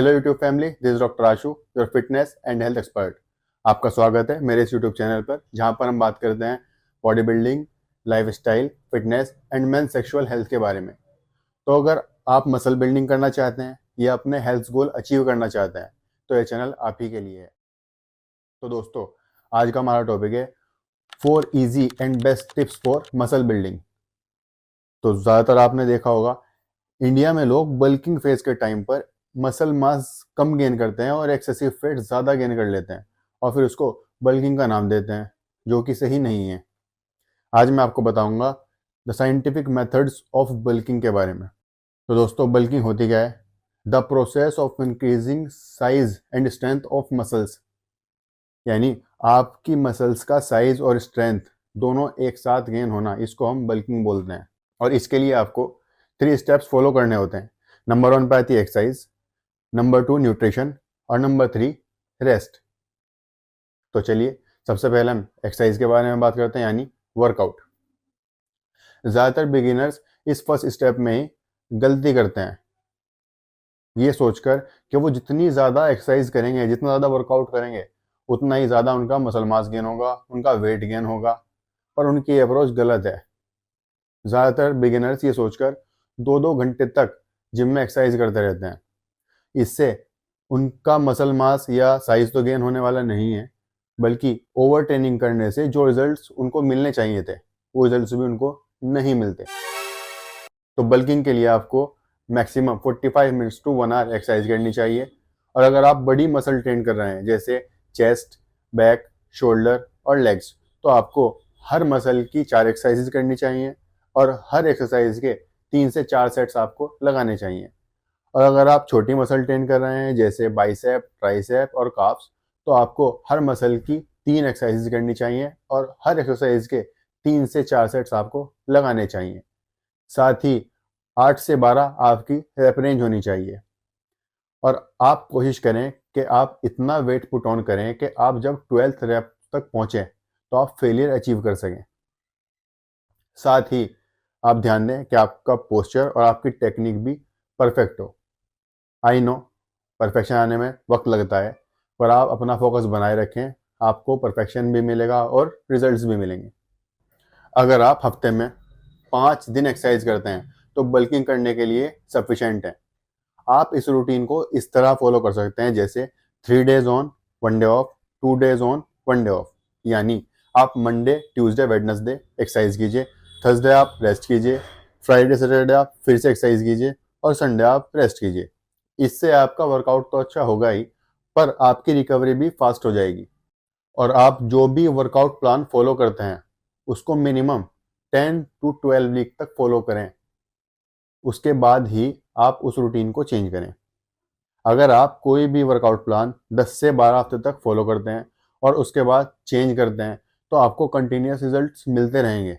Hello YouTube family, this is doctor Ashu, your fitness and health expert. आपका स्वागत है मेरे इस यूट्यूब चैनल पर, जहां पर हम बात करते हैं body building, lifestyle, fitness and main sexual health के बारे में। तो अगर आप मसल बिल्डिंग करना चाहते हैं या अपने हेल्थ गोल अचीव करना चाहते हैं तो ये चैनल आप ही के लिए है। तो दोस्तों, आज का हमारा टॉपिक है 4 easy and best tips for muscle building. तो ज़्यादातर आपने देखा होगा, इंडिया में लोग बल्किंग फेज के टाइम पर मसल मास कम गेन करते हैं और एक्सेसिव फैट ज़्यादा गेन कर लेते हैं और फिर उसको बल्किंग का नाम देते हैं, जो कि सही नहीं है। आज मैं आपको बताऊंगा the scientific methods of bulking के बारे में। तो दोस्तों, बल्किंग होती क्या है? The process of increasing size and strength of muscles, यानी आपकी मसल्स का साइज और स्ट्रेंथ दोनों एक साथ गेन होना, इसको हम बल्किंग बोलते हैं। और इसके लिए आपको 3 स्टेप्स फॉलो करने होते हैं। नंबर 1 पे आती है एक्सरसाइज, नंबर 2 न्यूट्रिशन और नंबर 3 रेस्ट। तो चलिए सबसे पहले हम एक्सरसाइज के बारे में बात करते हैं, यानी वर्कआउट। ज़्यादातर बिगिनर्स इस फर्स्ट स्टेप में ही गलती करते हैं, ये सोचकर कि वो जितनी ज़्यादा एक्सरसाइज करेंगे, जितना ज़्यादा वर्कआउट करेंगे, उतना ही ज़्यादा उनका मसल मास गेन होगा, उनका वेट गेन होगा। पर उनकी अप्रोच गलत है। ज़्यादातर बिगिनर्स ये सोचकर 2-2 घंटे तक जिम में एक्सरसाइज करते रहते हैं। इससे उनका मसल मास या साइज तो गेन होने वाला नहीं है, बल्कि ओवर ट्रेनिंग करने से जो रिजल्ट्स उनको मिलने चाहिए थे, वो रिजल्ट्स भी उनको नहीं मिलते। तो बल्किंग के लिए आपको maximum 45 minutes to 1 hour exercise करनी चाहिए। और अगर आप बड़ी मसल ट्रेन कर रहे हैं, जैसे चेस्ट, बैक, शोल्डर और लेग्स, तो आपको हर मसल की 4 एक्सरसाइजेज करनी चाहिए और हर एक्सरसाइज के 3 से 4 सेट्स आपको लगाने चाहिए। और अगर आप छोटी मसल ट्रेन कर रहे हैं, जैसे बाइसेप, ट्राइसेप और काफ्स, तो आपको हर मसल की 3 एक्सरसाइज करनी चाहिए और हर एक्सरसाइज के 3 से 4 सेट्स आपको लगाने चाहिए। साथ ही 8 से 12 आपकी रेप रेंज होनी चाहिए। और आप कोशिश करें कि आप इतना वेट पुट ऑन करें कि आप जब 12th रेप तक पहुंचे तो आप फेलियर अचीव कर सकें। साथ ही आप ध्यान दें कि आपका पोस्चर और आपकी टेक्निक भी परफेक्ट हो। आई नो परफेक्शन आने में वक्त लगता है, पर आप अपना फोकस बनाए रखें, आपको परफेक्शन भी मिलेगा और रिजल्ट्स भी मिलेंगे। अगर आप हफ्ते में 5 दिन एक्सरसाइज करते हैं तो बल्किंग करने के लिए सफिशेंट है। आप इस रूटीन को इस तरह फॉलो कर सकते हैं, जैसे 3 days on 1 day of, 2 days on 1 day of. यानी आप मंडे, ट्यूसडे, वेडनेसडे एक्सरसाइज कीजिए, थर्सडे आप रेस्ट कीजिए, फ्राइडे, सैटरडे आप फिर से एक्सरसाइज कीजिए और संडे आप रेस्ट कीजिए। इससे आपका वर्कआउट तो अच्छा होगा ही, पर आपकी रिकवरी भी फास्ट हो जाएगी। और आप जो भी वर्कआउट प्लान फॉलो करते हैं उसको मिनिमम 10 to 12 वीक तक फॉलो करें, उसके बाद ही आप उस रूटीन को चेंज करें। अगर आप कोई भी वर्कआउट प्लान 10 से 12 हफ्ते तक फॉलो करते हैं और उसके बाद चेंज करते हैं तो आपको कंटिन्यूस रिजल्ट्स मिलते रहेंगे।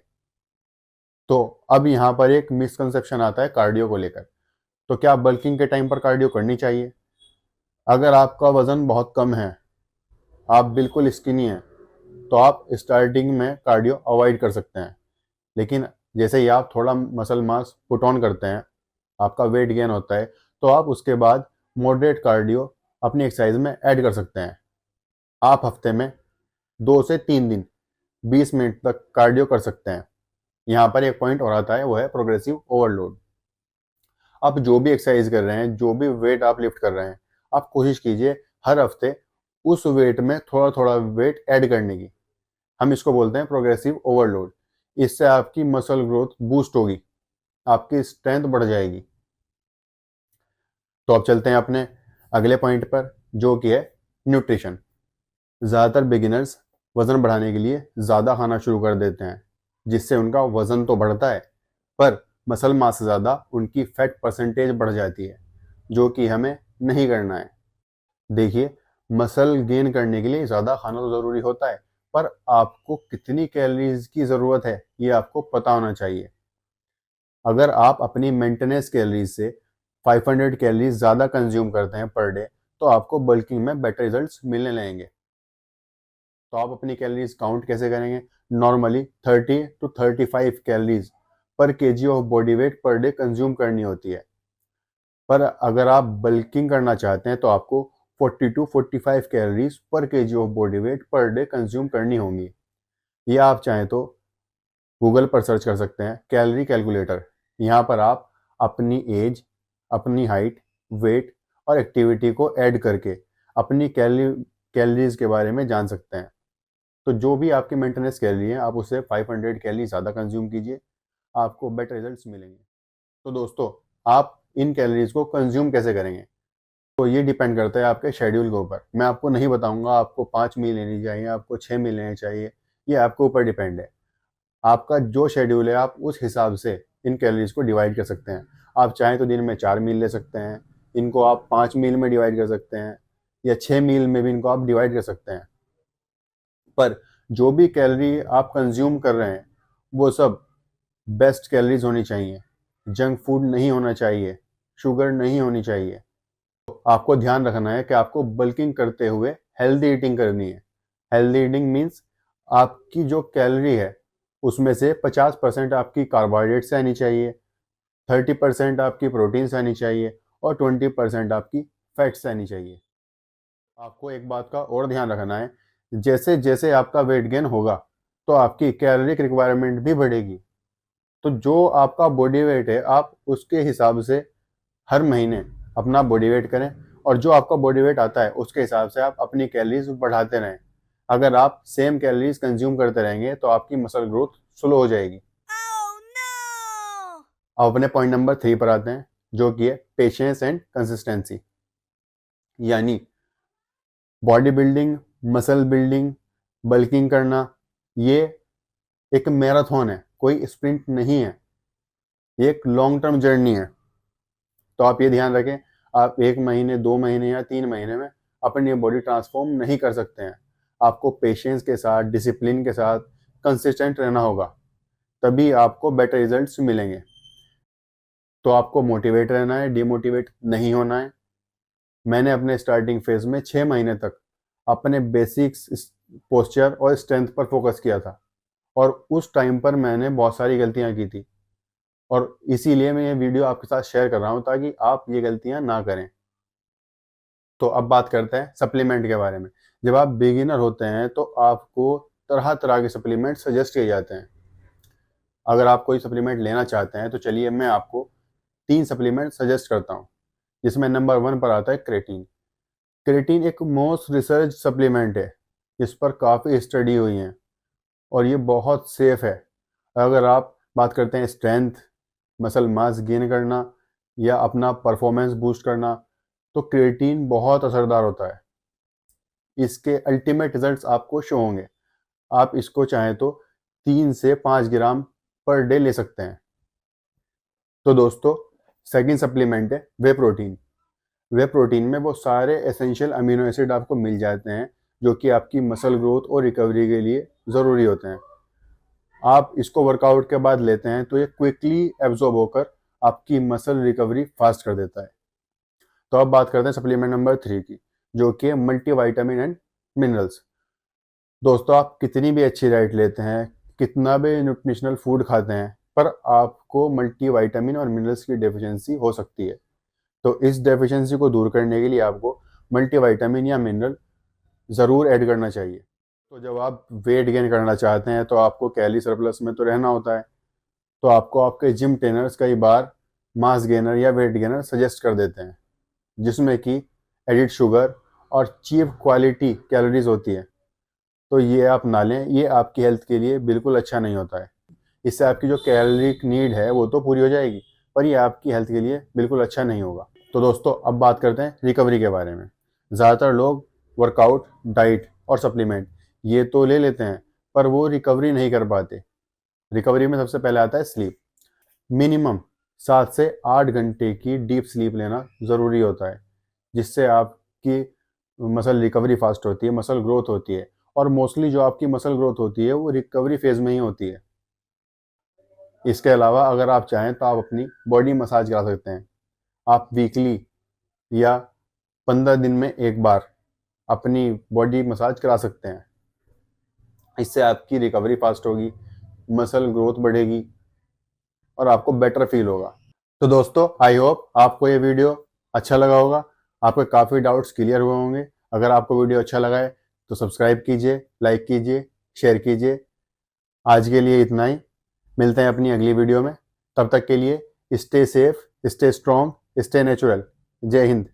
तो अब यहाँ पर एक मिसकंसेप्शन आता है कार्डियो को लेकर। तो क्या बल्किंग के टाइम पर कार्डियो करनी चाहिए? अगर आपका वजन बहुत कम है, आप बिल्कुल स्किनी हैं, तो आप स्टार्टिंग में कार्डियो अवॉइड कर सकते हैं। लेकिन जैसे ही आप थोड़ा मसल मास पुट ऑन करते हैं, आपका वेट गेन होता है, तो आप उसके बाद मॉडरेट कार्डियो अपनी एक्सरसाइज में ऐड कर सकते हैं। आप हफ्ते में 2 से 3 दिन 20 मिनट तक कार्डियो कर सकते हैं। यहाँ पर एक पॉइंट और आता है, वो है प्रोग्रेसिव ओवरलोड। आप जो भी एक्सरसाइज कर रहे हैं, जो भी वेट आप लिफ्ट कर रहे हैं, आप कोशिश कीजिए हर हफ्ते उस वेट में थोड़ा थोड़ा वेट ऐड करने की। हम इसको बोलते हैं प्रोग्रेसिव ओवरलोड। इससे आपकी मसल ग्रोथ बूस्ट होगी, आपकी स्ट्रेंथ बढ़ जाएगी। तो अब चलते हैं अपने अगले पॉइंट पर, जो कि है न्यूट्रिशन। ज़्यादातर बिगिनर्स वज़न बढ़ाने के लिए ज़्यादा खाना शुरू कर देते हैं, जिससे उनका वज़न तो बढ़ता है, पर मसल मास से ज़्यादा उनकी फैट परसेंटेज बढ़ जाती है, जो कि हमें नहीं करना है। देखिए, मसल गेन करने के लिए ज़्यादा खाना तो ज़रूरी होता है, पर आपको कितनी कैलोरीज की ज़रूरत है ये आपको पता होना चाहिए। अगर आप अपनी मेंटेनेंस कैलोरीज से 500 कैलोरीज ज़्यादा कंज्यूम करते हैं पर डे, तो आपको बल्किंग में बेटर रिजल्ट्स मिलने लगेंगे। तो आप अपनी कैलोरीज काउंट कैसे करेंगे? Normally 30 to 35 calories per KG of body weight per day consume करनी होती है। पर अगर आप बल्किंग करना चाहते हैं तो आपको 40 to 45 calories per KG of body weight per day consume करनी होंगी। ये आप चाहें तो गूगल पर सर्च कर सकते हैं कैलोरी कैलकुलेटर। यहाँ पर आप अपनी एज, अपनी हाइट, वेट और एक्टिविटी को ऐड करके अपनी कैलोरीज के बारे में जान सकते हैं। तो जो भी आपकी मेंटेनेंस कैलोरी है आप उससे 500 कैलोरी ज़्यादा कंज्यूम कीजिए, आपको बेटर रिजल्ट्स मिलेंगे। तो दोस्तों, आप इन कैलोरीज को कंज्यूम कैसे करेंगे, तो ये डिपेंड करता है आपके शेड्यूल के ऊपर। मैं आपको नहीं बताऊंगा आपको 5 मील लेनी चाहिए, आपको 6 मील लेने चाहिए, ये आपके ऊपर डिपेंड है। आपका जो शेड्यूल है आप उस हिसाब से इन कैलोरीज को डिवाइड कर सकते हैं। आप चाहें तो दिन में 4 मील ले सकते हैं, इनको आप 5 मील में डिवाइड कर सकते हैं, या 6 मील में भी इनको आप डिवाइड कर सकते हैं। पर जो भी कैलोरी आप कंज्यूम कर रहे हैं वो सब बेस्ट कैलोरीज होनी चाहिए। जंक फूड नहीं होना चाहिए, शुगर नहीं होनी चाहिए। तो आपको ध्यान रखना है कि आपको बल्किंग करते हुए हेल्दी ईटिंग करनी है। हेल्दी ईटिंग मीन्स आपकी जो कैलोरी है उसमें से 50% आपकी कार्बोहाइड्रेट से आनी चाहिए, 30% आपकी प्रोटीन से आनी चाहिए और 20% आपकी फैट से आनी चाहिए। आपको एक बात का और ध्यान रखना है, जैसे जैसे आपका वेट गेन होगा तो आपकी कैलोरिक रिक्वायरमेंट भी बढ़ेगी। तो जो आपका बॉडी वेट है आप उसके हिसाब से हर महीने अपना बॉडी वेट करें, और जो आपका बॉडी वेट आता है उसके हिसाब से आप अपनी कैलोरीज बढ़ाते रहें। अगर आप सेम कैलोरीज कंज्यूम करते रहेंगे तो आपकी मसल ग्रोथ स्लो हो जाएगी। Oh no! अब अपने पॉइंट नंबर 3 पर आते हैं, जो कि है पेशेंस एंड कंसिस्टेंसी। यानी body building, muscle building, bulking करना, ये एक मैराथन है, कोई स्प्रिंट नहीं है। ये एक लॉन्ग टर्म जर्नी है। तो आप ये ध्यान रखें, आप 1 महीने, 2 महीने या 3 महीने में अपनी बॉडी ट्रांसफॉर्म नहीं कर सकते हैं। आपको पेशेंस के साथ, डिसिप्लिन के साथ कंसिस्टेंट रहना होगा, तभी आपको बेटर रिजल्ट्स मिलेंगे। तो आपको मोटिवेट रहना है, डिमोटिवेट नहीं होना है। मैंने अपने स्टार्टिंग फेज में 6 महीने तक अपने बेसिक्स, पोस्चर और स्ट्रेंथ पर फोकस किया था, और उस टाइम पर मैंने बहुत सारी गलतियां की थी, और इसीलिए मैं ये वीडियो आपके साथ शेयर कर रहा हूँ ताकि आप ये गलतियां ना करें। तो अब बात करते हैं सप्लीमेंट के बारे में। जब आप बिगिनर होते हैं तो आपको तरह तरह के सप्लीमेंट सजेस्ट किए जाते हैं। अगर आप कोई सप्लीमेंट लेना चाहते हैं तो चलिए मैं आपको 3 सप्लीमेंट सजेस्ट करता हूँ, जिसमें नंबर 1 पर आता है क्रेटीन। क्रेटीन एक मोस्ट रिसर्च सप्लीमेंट है, इस पर काफ़ी स्टडी हुई है और ये बहुत सेफ है। अगर आप बात करते हैं स्ट्रेंथ, मसल मास गेन करना या अपना परफॉर्मेंस बूस्ट करना, तो क्रेटीन बहुत असरदार होता है। इसके अल्टीमेट रिजल्ट्स आपको शो होंगे। आप इसको चाहें तो 3 से 5 ग्राम पर डे ले सकते हैं। तो दोस्तों, सेकंड सप्लीमेंट है वे प्रोटीन। वे प्रोटीन में वो सारे एसेंशियल अमीनो एसिड आपको मिल जाते हैं जो कि आपकी मसल ग्रोथ और रिकवरी के लिए ज़रूरी होते हैं। आप इसको वर्कआउट के बाद लेते हैं तो ये क्विकली एब्जॉर्ब होकर आपकी मसल रिकवरी फास्ट कर देता है। तो अब बात करते हैं सप्लीमेंट नंबर 3 की, जो कि है मल्टीविटामिन एंड मिनरल्स। दोस्तों, आप कितनी भी अच्छी डाइट लेते हैं, कितना भी न्यूट्रिशनल फूड खाते हैं, पर आपको मल्टीविटामिन और मिनरल्स की डेफिशिएंसी हो सकती है। तो इस डेफिशिएंसी को दूर करने के लिए आपको मल्टीविटामिन या मिनरल ज़रूर ऐड करना चाहिए। तो जब आप वेट गेन करना चाहते हैं तो आपको कैलोरी सरप्लस में तो रहना होता है, तो आपको आपके जिम ट्रेनर्स कई बार मास गेनर या वेट गेनर सजेस्ट कर देते हैं, जिसमें कि एडिड शुगर और चीप क्वालिटी कैलोरीज होती है। तो ये आप ना लें, ये आपकी हेल्थ के लिए बिल्कुल अच्छा नहीं होता है। इससे आपकी जो कैलोरिक नीड है वो तो पूरी हो जाएगी, पर ये आपकी हेल्थ के लिए बिल्कुल अच्छा नहीं होगा। तो दोस्तों, अब बात करते हैं रिकवरी के बारे में। ज़्यादातर लोग वर्कआउट, डाइट और सप्लीमेंट ये तो ले लेते हैं, पर वो रिकवरी नहीं कर पाते। रिकवरी में सबसे पहले आता है स्लीप। मिनिमम 7 से 8 घंटे की डीप स्लीप लेना ज़रूरी होता है, जिससे आपकी मसल रिकवरी फास्ट होती है, मसल ग्रोथ होती है, और मोस्टली जो आपकी मसल ग्रोथ होती है वो रिकवरी फेज में ही होती है। इसके अलावा अगर आप चाहें तो आप अपनी बॉडी मसाज करा सकते हैं। आप वीकली या 15 दिन में एक बार अपनी बॉडी मसाज करा सकते हैं। इससे आपकी रिकवरी फास्ट होगी, मसल ग्रोथ बढ़ेगी और आपको बेटर फील होगा। तो दोस्तों आई होप आपको ये वीडियो अच्छा लगा होगा, आपके काफ़ी डाउट्स क्लियर हुए होंगे। अगर आपको वीडियो अच्छा लगा है तो सब्सक्राइब कीजिए, लाइक कीजिए, शेयर कीजिए। आज के लिए इतना ही, मिलते हैं अपनी अगली वीडियो में। तब तक के लिए stay safe, stay strong, stay natural. जय हिंद।